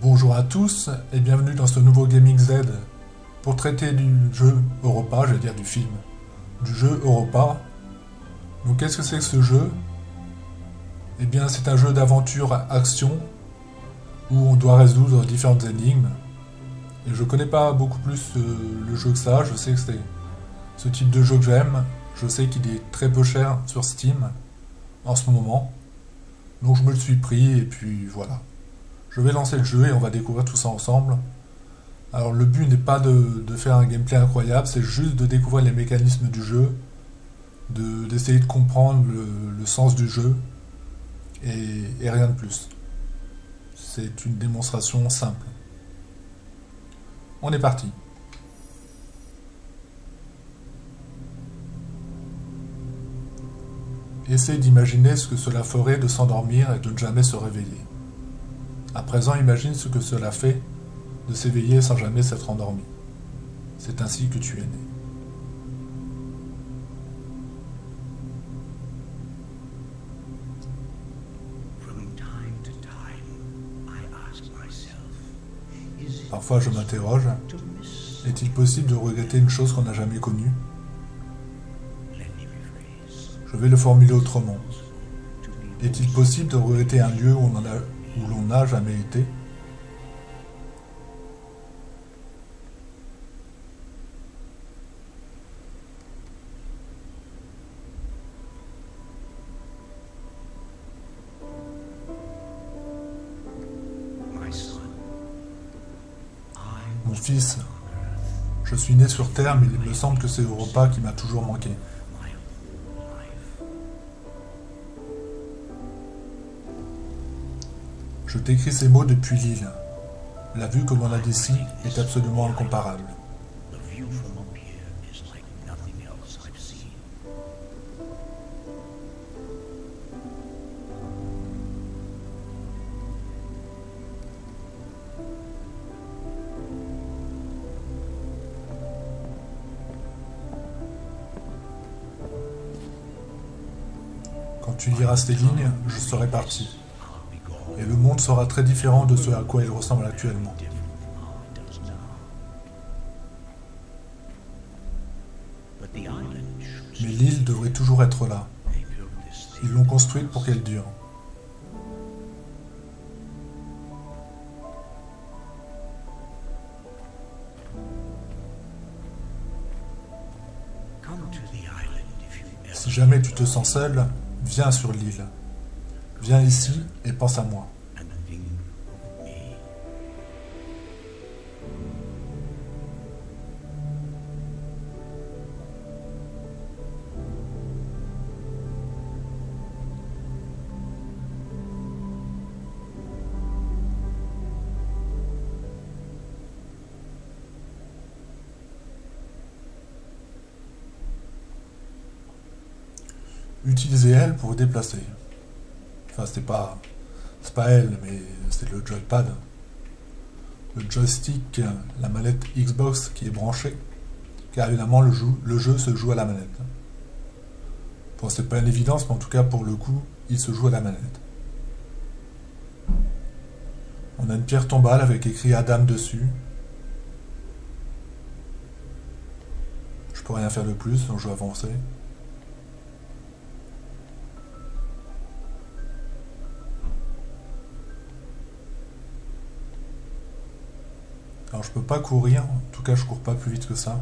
Bonjour à tous et bienvenue dans ce nouveau Gaming Z pour traiter du jeu Europa, je vais dire du film, du jeu Europa. Donc qu'est-ce que c'est que ce jeu? Eh bien c'est un jeu d'aventure action où on doit résoudre différentes énigmes. Et je connais pas beaucoup plus le jeu que ça, je sais que c'est ce type de jeu que j'aime, je sais qu'il est très peu cher sur Steam en ce moment. Donc je me le suis pris et puis voilà. Je vais lancer le jeu et on va découvrir tout ça ensemble. Alors le but n'est pas de faire un gameplay incroyable, c'est juste de découvrir les mécanismes du jeu, d'essayer de comprendre le sens du jeu et rien de plus. C'est une démonstration simple. On est parti. Essaye d'imaginer ce que cela ferait de s'endormir et de ne jamais se réveiller. À présent, imagine ce que cela fait de s'éveiller sans jamais s'être endormi. C'est ainsi que tu es né. Parfois, je m'interroge, est-il possible de regretter une chose qu'on n'a jamais connue? Je vais le formuler autrement. Est-il possible de regretter un lieu où l'on n'a jamais été? Mon fils, je suis né sur Terre, mais il me semble que c'est Europa qui m'a toujours manqué. Je t'écris ces mots depuis l'île. La vue que l'on a d'ici est absolument incomparable. Quand tu liras ces lignes, je serai parti. Et le monde sera très différent de ce à quoi il ressemble actuellement. Mais l'île devrait toujours être là. Ils l'ont construite pour qu'elle dure. Si jamais tu te sens seul, viens sur l'île. Viens ici et pense à moi. Utilisez elle pour vous déplacer. Enfin, c'est pas elle, mais c'est le joypad. Le joystick, la manette Xbox qui est branchée. Car évidemment, le jeu se joue à la manette. Bon, c'est pas une évidence, mais en tout cas, pour le coup, il se joue à la manette. On a une pierre tombale avec écrit Adam dessus. Je peux rien faire de plus, donc je vais avancer. Alors je peux pas courir, en tout cas je cours pas plus vite que ça.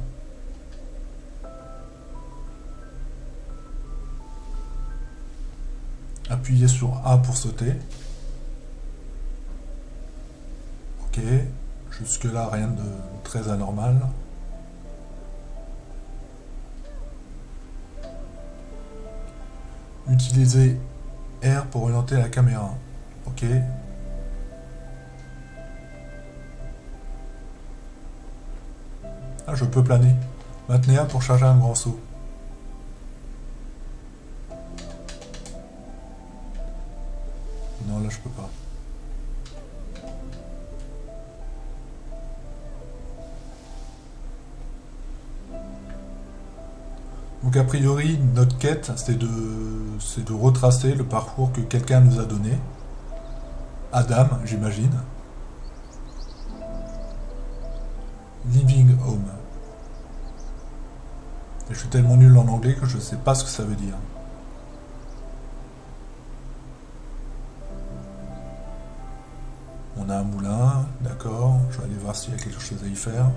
Appuyez sur A pour sauter. Ok, jusque là rien de très anormal. Utilisez R pour orienter la caméra. Ok. Ah, je peux planer. Maintenez A pour charger un grand saut. Non, là je peux pas. Donc a priori, notre quête, c'est de retracer le parcours que quelqu'un nous a donné. Adam, j'imagine. Living home. Et je suis tellement nul en anglais que je ne sais pas ce que ça veut dire. On a un moulin, d'accord. Je vais aller voir s'il y a quelque chose à y faire.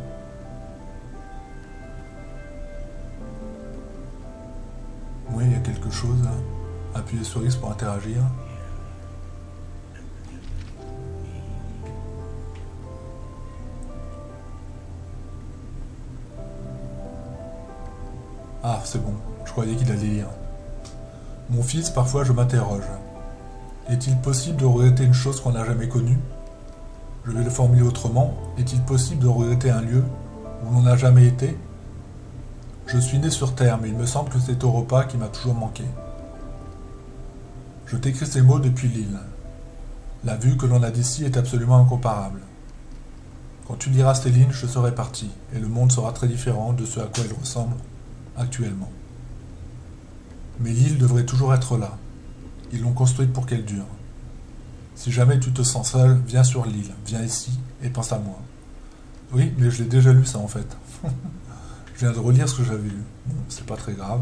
Oui, il y a quelque chose. Appuyez sur X pour interagir. Ah, c'est bon. Je croyais qu'il allait lire. Mon fils, parfois je m'interroge. Est-il possible de regretter une chose qu'on n'a jamais connue? Je vais le formuler autrement. Est-il possible de regretter un lieu où l'on n'a jamais été? Je suis né sur Terre, mais il me semble que c'est Europa qui m'a toujours manqué. Je t'écris ces mots depuis l'île. La vue que l'on a d'ici est absolument incomparable. Quand tu liras ces lignes, je serai parti, et le monde sera très différent de ce à quoi il ressemble actuellement. Mais l'île devrait toujours être là. Ils l'ont construite pour qu'elle dure. Si jamais tu te sens seul, viens sur l'île, viens ici, et pense à moi. Oui, mais je l'ai déjà lu ça en fait. Je viens de relire ce que j'avais lu. Bon, c'est pas très grave.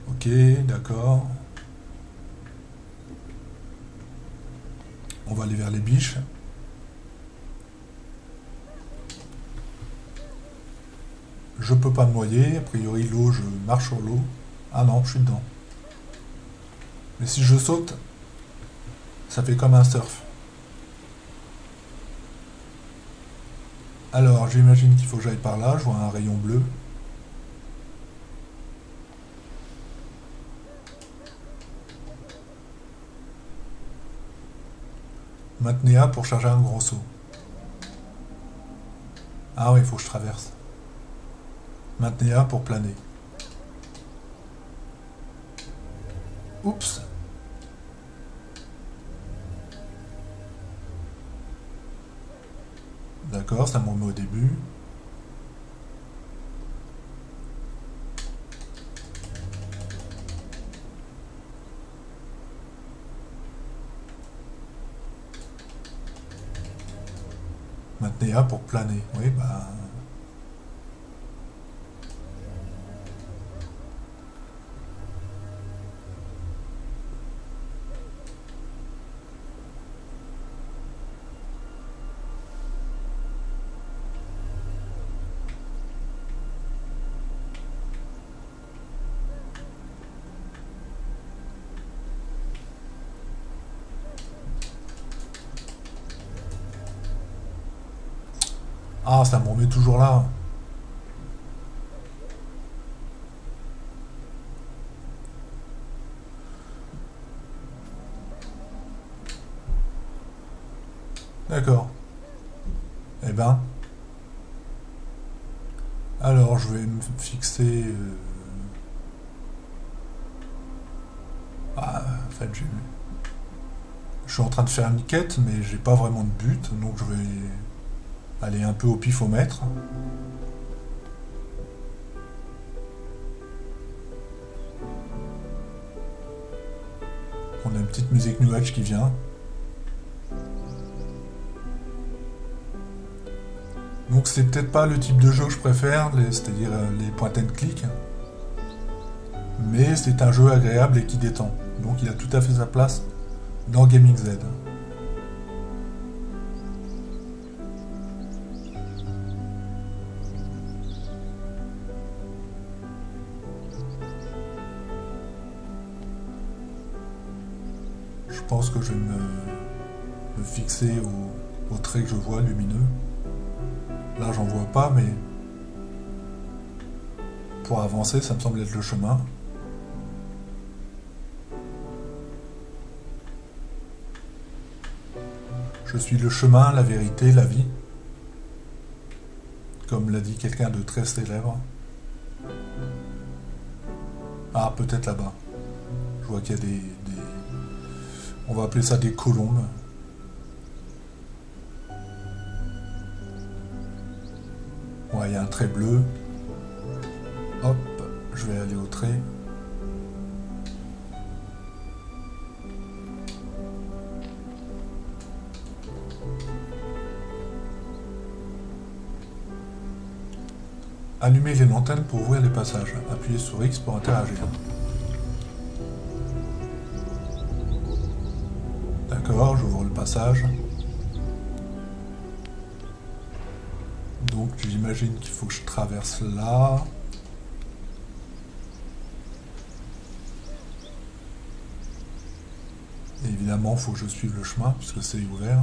Ok, d'accord. On va aller vers les biches. Je peux pas me noyer. A priori, l'eau, je marche sur l'eau. Ah non, je suis dedans. Mais si je saute, ça fait comme un surf. Alors, j'imagine qu'il faut que j'aille par là. Je vois un rayon bleu. Maintenez A pour charger un gros saut. Ah oui, il faut que je traverse. Maintenez A pour planer. Oups. D'accord, ça m'en met au début. Maintenez A pour planer. Oui, bah... Ah, ça me remet toujours là. D'accord. Eh ben. Alors, je vais me fixer... Ah, en fait, je suis en train de faire une quête, mais j'ai pas vraiment de but, donc je vais aller un peu au pifomètre. On a une petite musique New Age qui vient. Donc c'est peut-être pas le type de jeu que je préfère, c'est-à-dire les point and click. Mais c'est un jeu agréable et qui détend. Donc il a tout à fait sa place dans Gaming Z. Je pense que je vais me fixer au trait que je vois lumineux. Là j'en vois pas, mais pour avancer ça me semble être le chemin. Je suis le chemin, la vérité, la vie. Comme l'a dit quelqu'un de très célèbre. Ah, peut-être là-bas. Je vois qu'il y a des... On va appeler ça des colombes. Ouais, il y a un trait bleu. Hop, je vais aller au trait. Allumez les lanternes pour ouvrir les passages. Appuyez sur X pour interagir. D'accord, j'ouvre le passage. Donc j'imagine qu'il faut que je traverse là. Et évidemment, il faut que je suive le chemin puisque c'est ouvert.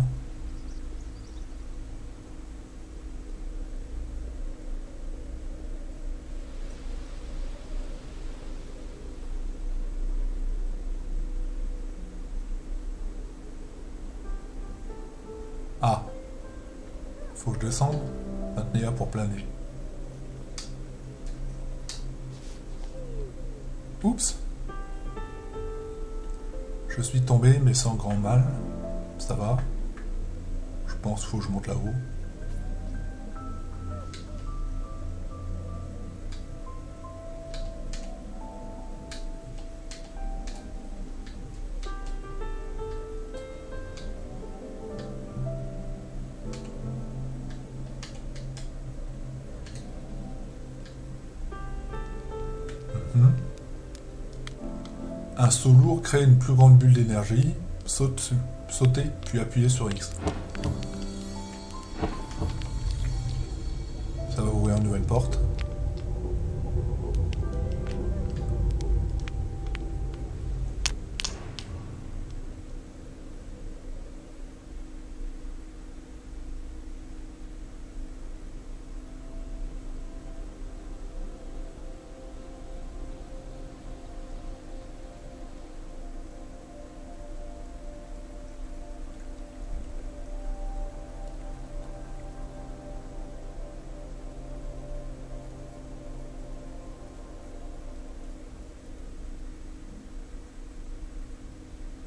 Ah, faut que je descende. Maintenir pour planer. Oups. Je suis tombé mais sans grand mal. Ça va. Je pense qu'il faut que je monte là-haut. Un saut lourd crée une plus grande bulle d'énergie. Sautez, puis appuyez sur X. Ça va ouvrir une nouvelle porte.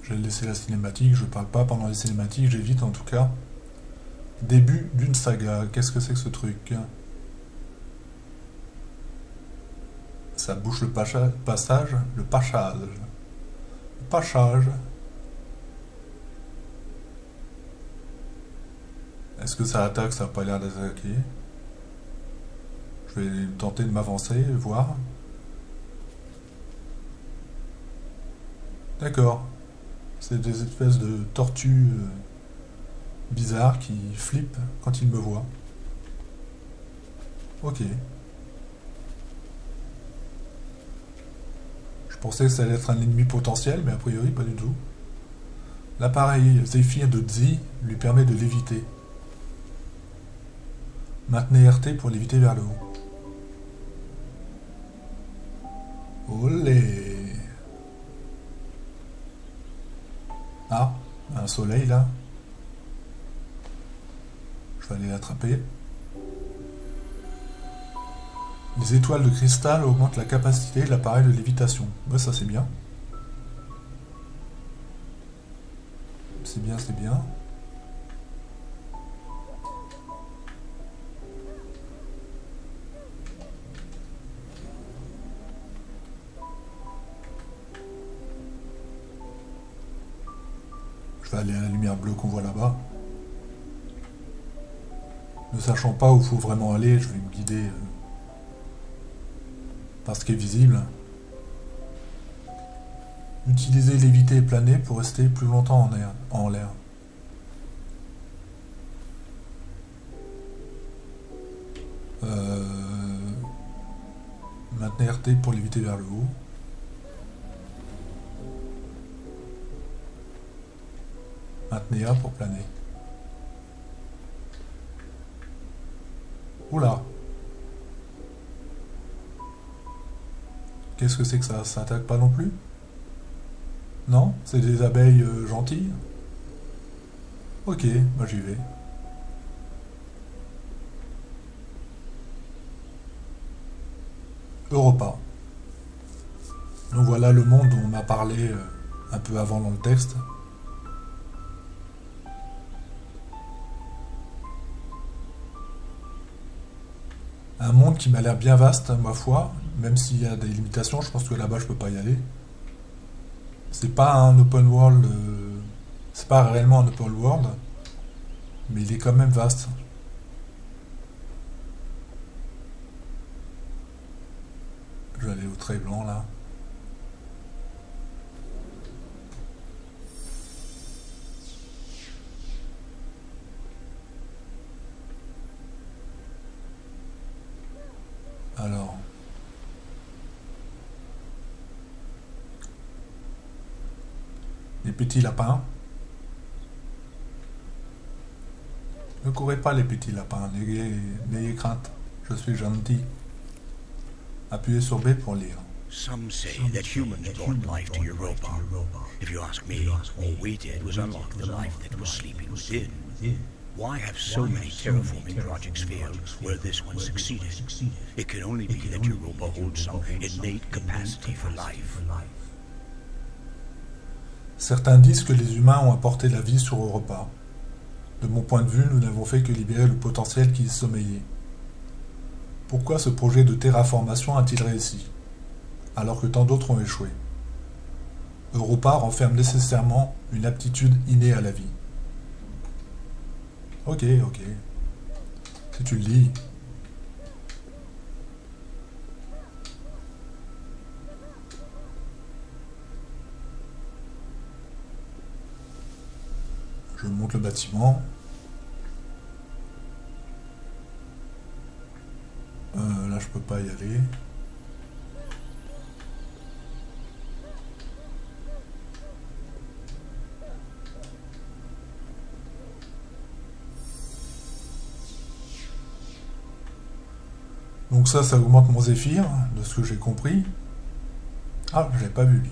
Je vais laisser la cinématique, je parle pas pendant les cinématiques, j'évite en tout cas. Début d'une saga, qu'est-ce que c'est que ce truc? Ça bouche le passage, le passage. Le passage. Est-ce que ça attaque? Ça n'a pas l'air d'attaquer. Je vais tenter de m'avancer, voir. D'accord. C'est des espèces de tortues bizarres qui flippent quand ils me voient. Ok. Je pensais que ça allait être un ennemi potentiel, mais a priori pas du tout. L'appareil Zephyr de Zi lui permet de léviter. Maintenez RT pour léviter vers le haut. Olé! Ah, un soleil là. Je vais aller l'attraper. Les étoiles de cristal augmentent la capacité de l'appareil de lévitation. Ouais, ça c'est bien. C'est bien, c'est bien. Je vais aller à la lumière bleue qu'on voit là-bas. Ne sachant pas où il faut vraiment aller, je vais me guider par ce qui est visible. Utilisez léviter et planer pour rester plus longtemps en l'air. Maintenez RT pour léviter vers le haut. Maintenez A pour planer. Oula! Qu'est-ce que c'est que ça? Ça attaque pas non plus? Non? C'est des abeilles gentilles? Ok, moi j'y vais. Europa. Donc voilà le monde dont on m'a parlé un peu avant dans le texte. Un monde qui m'a l'air bien vaste, ma foi, même s'il y a des limitations, je pense que là-bas je peux pas y aller. C'est pas un open world, c'est pas réellement un open world, mais il est quand même vaste. Je vais aller au trait blanc là. Alors. Les petits lapins. Ne courez pas les petits lapins, n'ayez crainte. Je suis gentil. Appuyez sur B pour lire. Some say that humans brought life to Europa. If you ask me, all we did was unlock the life that was sleeping within. Why have so many terraforming projects failed where this one succeeded? It can only be that Europa holds some innate capacity for life. Certains disent que les humains ont apporté la vie sur Europa. De mon point de vue, nous n'avons fait que libérer le potentiel qui y sommeillait. Pourquoi ce projet de terraformation a-t-il réussi, alors que tant d'autres ont échoué? Europa renferme nécessairement une aptitude innée à la vie. Ok. Si tu le dis. Je monte le bâtiment. Là, je peux pas y aller. Donc ça augmente mon zéphyr, de ce que j'ai compris. Ah, je l'ai pas vu, lui.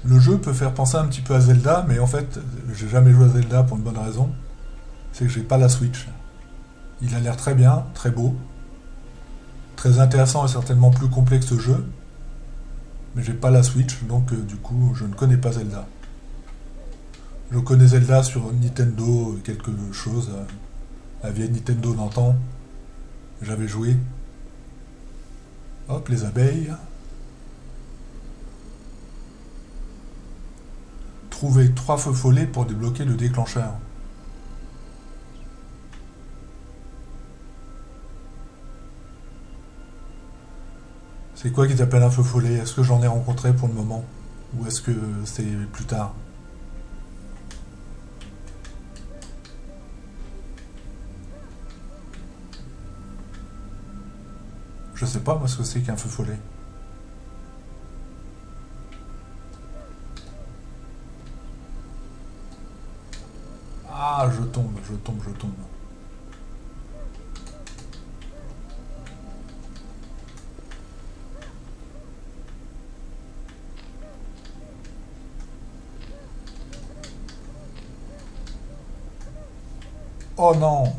Le jeu peut faire penser un petit peu à Zelda, mais en fait, j'ai jamais joué à Zelda pour une bonne raison. C'est que j'ai pas la Switch. Il a l'air très bien, très beau. Très intéressant et certainement plus complet que ce jeu. Mais j'ai pas la Switch, donc du coup, je ne connais pas Zelda. Je connais Zelda sur Nintendo, quelque chose. La vieille Nintendo d'antan. J'avais joué. Hop, les abeilles. Trouver 3 feux follets pour débloquer le déclencheur. C'est quoi qui t'appelle un feu follet? Est-ce que j'en ai rencontré pour le moment? Ou est-ce que c'est plus tard? Je sais pas moi ce que c'est qu'un feu follet. Ah, je tombe. Oh non!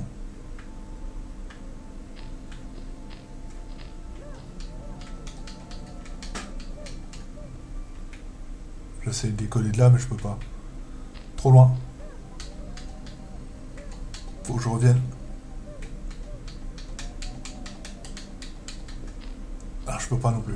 J'essaie de décoller de là, mais je peux pas. Trop loin. Faut que je revienne. Ah, je peux pas non plus.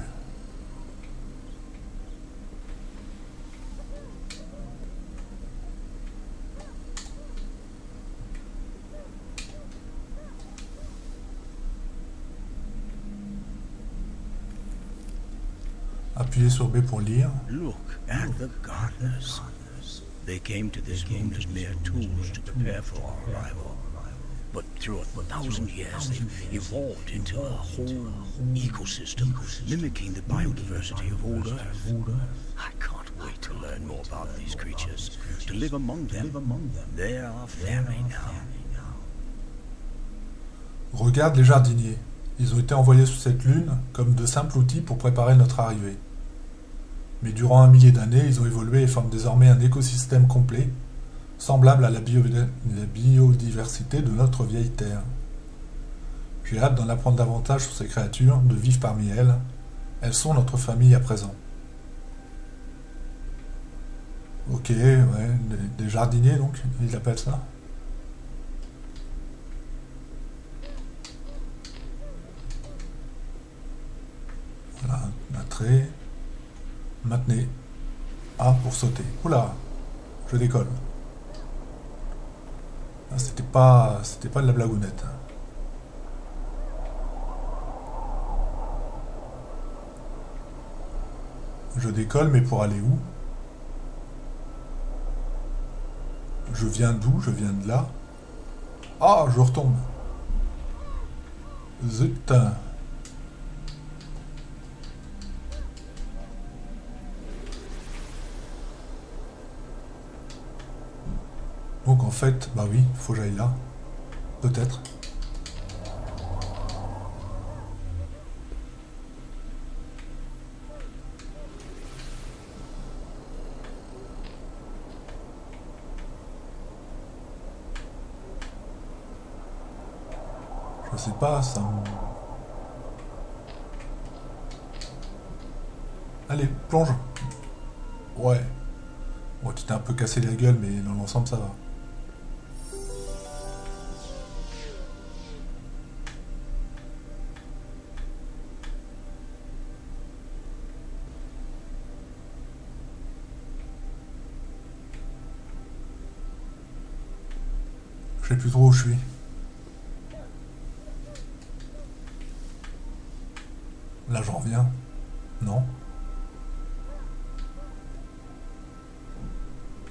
Appuyez sur B pour lire. Look at the gardeners. They came to this moon as mere tools to prepare for our arrival. But through 1,000 years, they've evolved into a whole ecosystem, mimicking the biodiversity of old Earth. I can't wait to learn more about these creatures, to live among them. They're our family now. Regarde les jardiniers. Ils ont été envoyés sur cette lune comme de simples outils pour préparer notre arrivée. Mais durant 1 millier d'années, ils ont évolué et forment désormais un écosystème complet, semblable à la biodiversité de notre vieille Terre. J'ai hâte d'en apprendre davantage sur ces créatures, de vivre parmi elles. Elles sont notre famille à présent. Ok, ouais, des jardiniers donc, ils appellent ça. Voilà, un trait. Maintenez A pour sauter. Oula, Je décolle. Ah, c'était pas de la blagounette. Je décolle, mais pour aller où? Je viens d'où? Je viens de là. Ah, je retombe. Zut. Donc en fait, bah oui, faut que j'aille là. Peut-être. Je sais pas, ça me... Allez, plonge. Ouais. Bon, tu t'es un peu cassé la gueule, mais dans l'ensemble, ça va. Je sais plus trop où je suis. Là, j'en reviens. Non.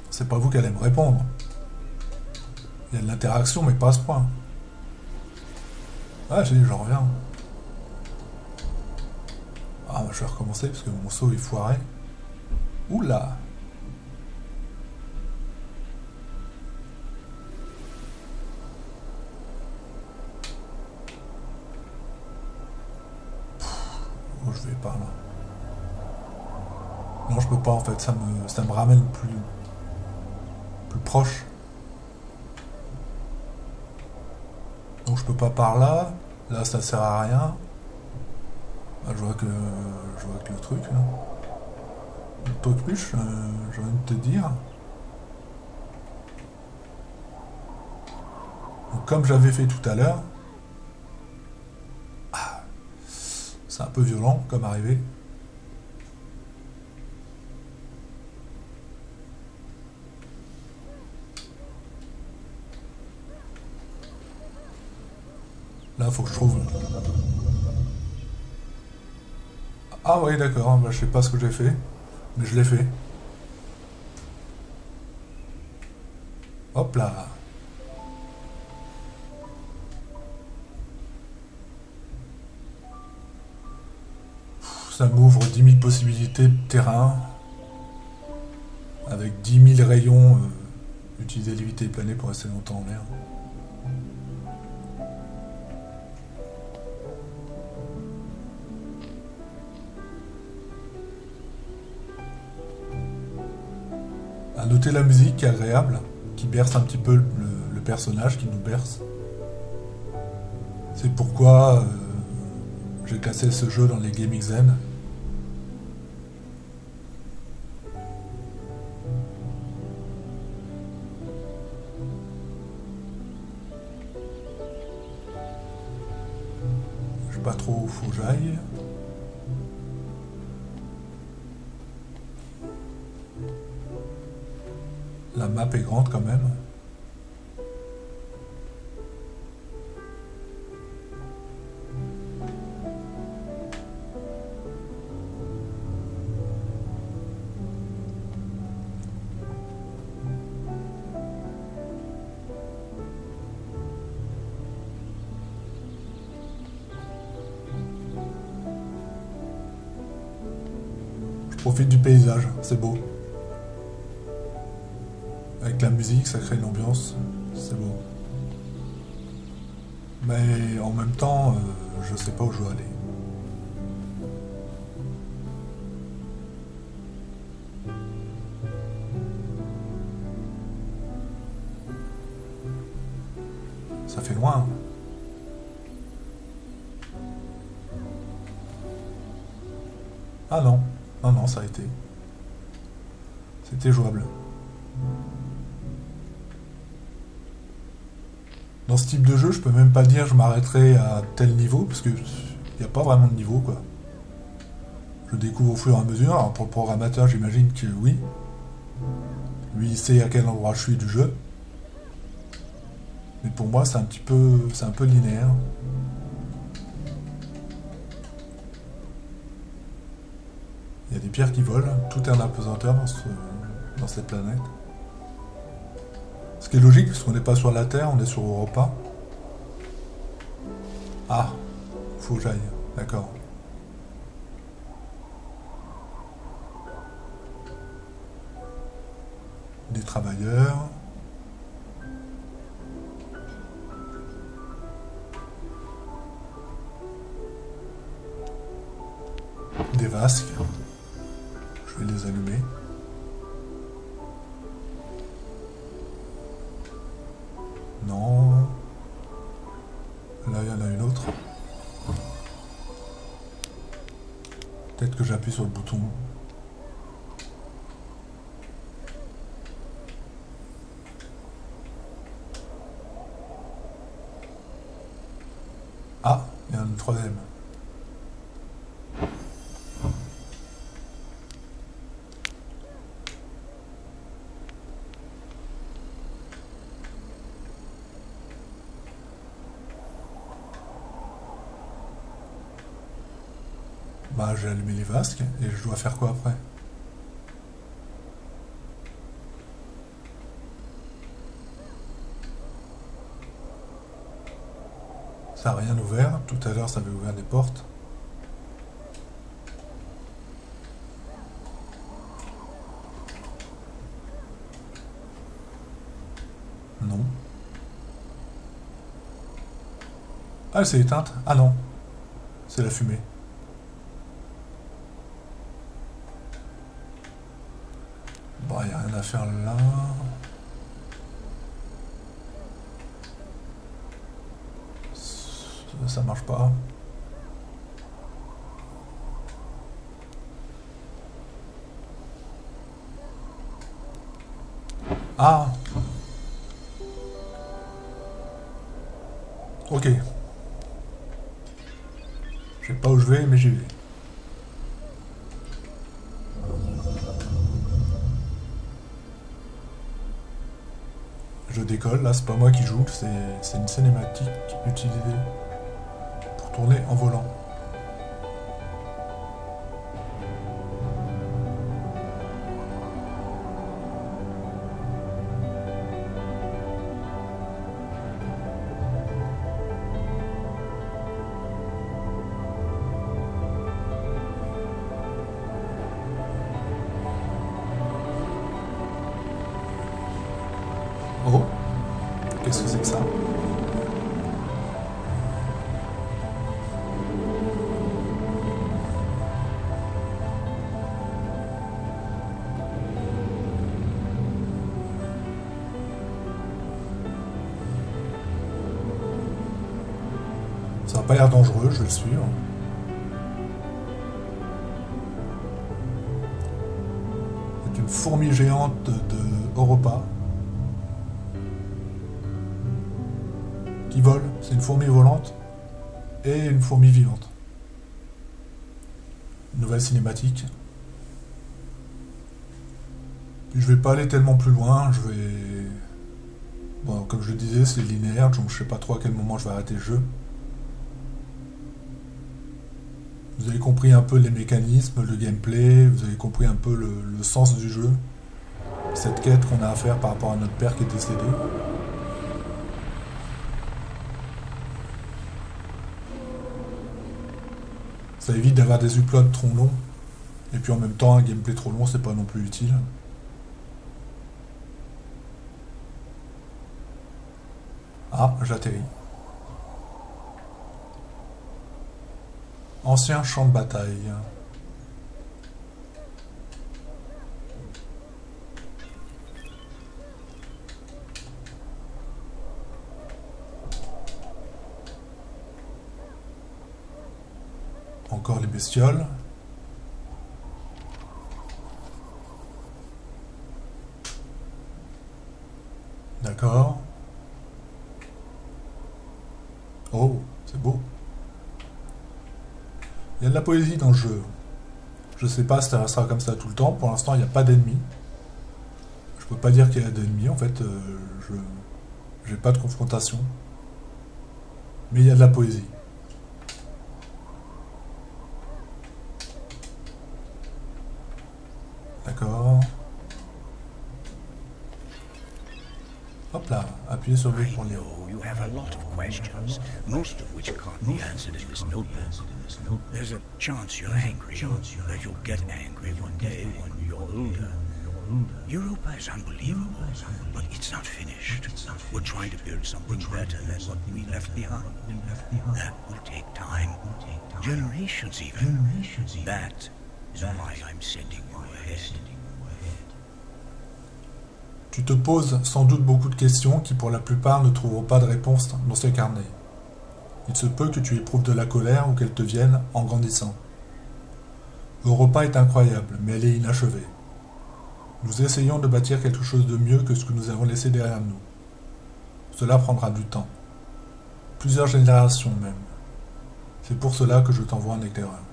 C'est pas vous qui allez me répondre. Il y a de l'interaction, mais pas à ce point. Ah, j'ai dit, j'en reviens. Ah, bah, je vais recommencer parce que mon saut est foiré. Oula! Oh, je vais par là. Non, je peux pas en fait, ça me ramène plus proche. Donc je peux pas par là. Là, ça sert à rien. Ah, je vois que le truc là. Le truc-puche, j'ai envie de te dire. Donc, comme j'avais fait tout à l'heure, c'est un peu violent comme arrivé. Là, faut que je trouve. Ah oui, d'accord, bah, je sais pas ce que j'ai fait, mais je l'ai fait. Hop là. Ça m'ouvre 10 000 possibilités de terrain, avec 10 000 rayons, utiliser l'éviter et planer pour rester longtemps en l'air. À noter la musique qui est agréable, qui berce un petit peu le personnage, qui nous berce. C'est pourquoi j'ai classé ce jeu dans les Gaming Zen. Je sais pas trop où faut que j'aille. La map est grande quand même. Je profite du paysage, c'est beau. Avec la musique, ça crée une ambiance, c'est beau. Mais en même temps, je sais pas où je dois aller. Ça fait loin. Hein. Ah non, non, ça a été. C'était jouable. Dans ce type de jeu, je peux même pas dire je m'arrêterai à tel niveau, parce que il n'y a pas vraiment de niveau, quoi. Je découvre au fur et à mesure. Alors pour le programmateur, j'imagine que oui. Lui, il sait à quel endroit je suis du jeu. Mais pour moi, c'est un peu linéaire. Il y a des pierres qui volent, tout est en apesanteur dans cette planète. Ce qui est logique, puisqu'on n'est pas sur la Terre, on est sur Europa. Ah, faut que j'aille, d'accord. Des travailleurs. Des vasques. Je vais les allumer. Non. Là, il y en a une autre. Peut-être que j'appuie sur le bouton. Ah, il y en a une troisième. Bah, j'ai allumé les vasques et je dois faire quoi après? Ça n'a rien ouvert. Tout à l'heure, ça avait ouvert des portes. Non. Ah, elle s'est éteinte. Ah non. C'est la fumée. Bon, il n'y a rien à faire là. Ça marche pas. Ah! Ok. Je sais pas où je vais, mais j'y vais. Je décolle, là c'est pas moi qui joue, c'est une cinématique utilisée pour tourner en volant. Oh, qu'est-ce que c'est que ça? Ça n'a pas l'air dangereux, je vais le suivre. C'est une fourmi géante de Europa. Qui vole, c'est une fourmi volante et une fourmi vivante. Nouvelle cinématique. Je vais pas aller tellement plus loin, je vais... Bon, comme je le disais, c'est linéaire, donc je sais pas trop à quel moment je vais arrêter le jeu. Vous avez compris un peu les mécanismes, le gameplay, vous avez compris un peu le sens du jeu. Cette quête qu'on a à faire par rapport à notre père qui est décédé. Ça évite d'avoir des uploads trop longs. Et puis en même temps, un gameplay trop long, c'est pas non plus utile. Ah, j'atterris. Ancien champ de bataille. Encore les bestioles. D'accord. Oh, c'est beau. Il y a de la poésie dans le jeu. Je sais pas si ça restera comme ça tout le temps. Pour l'instant, il n'y a pas d'ennemis. Je peut pas dire qu'il y a d'ennemis, en fait, j'ai pas de confrontation. Mais il y a de la poésie. D'accord. Hop là, appuyez sur B I pour lire. know you have a lot of questions, most of which can't be answered in this notebook. There's a chance you're angry, that you'll get angry one day when you're older. Europa is unbelievable, but it's not finished. We're trying to build something better than what we left behind. That will take time, generations even. That is why I'm sending you ahead. Tu te poses sans doute beaucoup de questions qui pour la plupart ne trouveront pas de réponse dans ces carnets. Il se peut que tu éprouves de la colère ou qu'elle te vienne en grandissant. Europa est incroyable, mais elle est inachevée. Nous essayons de bâtir quelque chose de mieux que ce que nous avons laissé derrière nous. Cela prendra du temps. Plusieurs générations même. C'est pour cela que je t'envoie en éclaireur.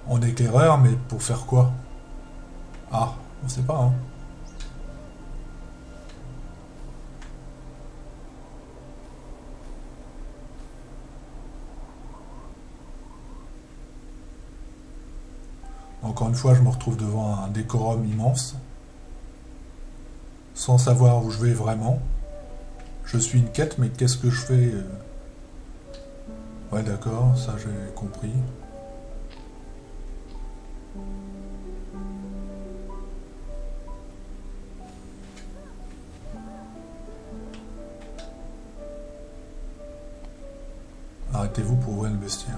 En éclaireur, mais pour faire quoi? Ah, on sait pas, hein. Encore une fois, je me retrouve devant un décorum immense, sans savoir où je vais vraiment. Je suis une quête, mais qu'est-ce que je fais? Ouais, d'accord, ça j'ai compris. Arrêtez-vous pour ouvrir le bestiaire.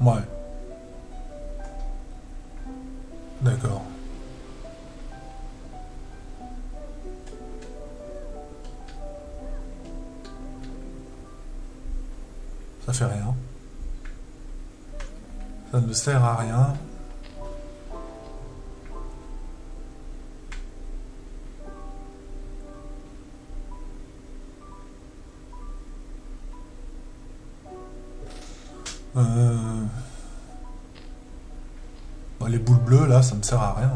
Ouais. D'accord. Ça fait rien. Ça ne sert à rien. Bon, les boules bleues là, ça me sert à rien.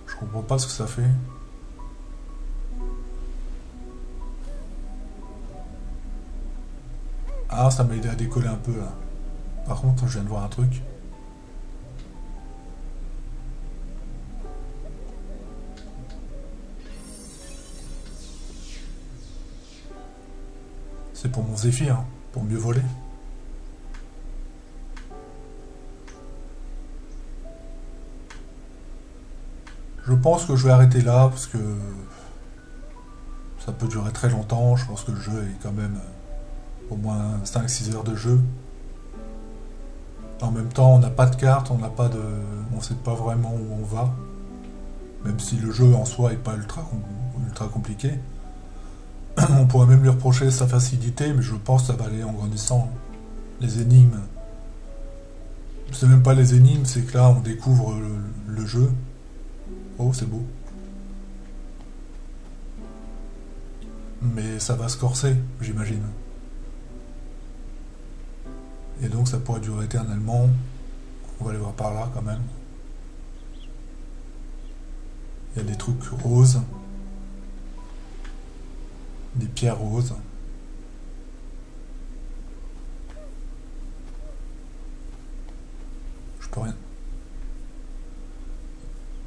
Je comprends pas ce que ça fait. Ah, ça m'a aidé à décoller un peu là. Par contre, je viens de voir un truc. C'est pour mon Zéphyr, hein, pour mieux voler. Je pense que je vais arrêter là parce que ça peut durer très longtemps. Je pense que le jeu est quand même au moins 5-6 heures de jeu. En même temps, on n'a pas de carte, on n'a pas de, on sait pas vraiment où on va. Même si le jeu en soi est pas ultra compliqué. On pourrait même lui reprocher sa facilité, mais je pense que ça va aller en grandissant. Les énigmes, c'est même pas les énigmes, c'est que là on découvre le jeu. Oh, c'est beau. Mais ça va se corser, j'imagine. Et donc ça pourrait durer éternellement. On va aller voir par là quand même. Il y a des trucs roses. Des pierres roses. Je peux rien.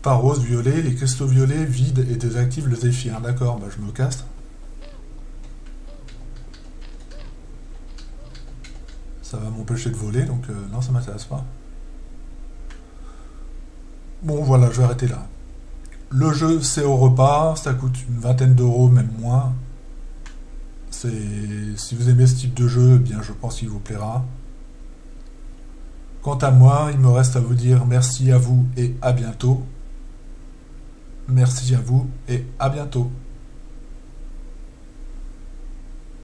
Pas rose, violet, les cristaux violets vident et désactivent le Zéphyr. D'accord, bah je me casse. Ça va m'empêcher de voler, donc non, ça m'intéresse pas. Bon, voilà, je vais arrêter là. Le jeu, c'est au repas, ça coûte une vingtaine d'euros, même moins. Si vous aimez ce type de jeu, eh bien, je pense qu'il vous plaira. Quant à moi, il me reste à vous dire merci à vous et à bientôt. Merci à vous et à bientôt.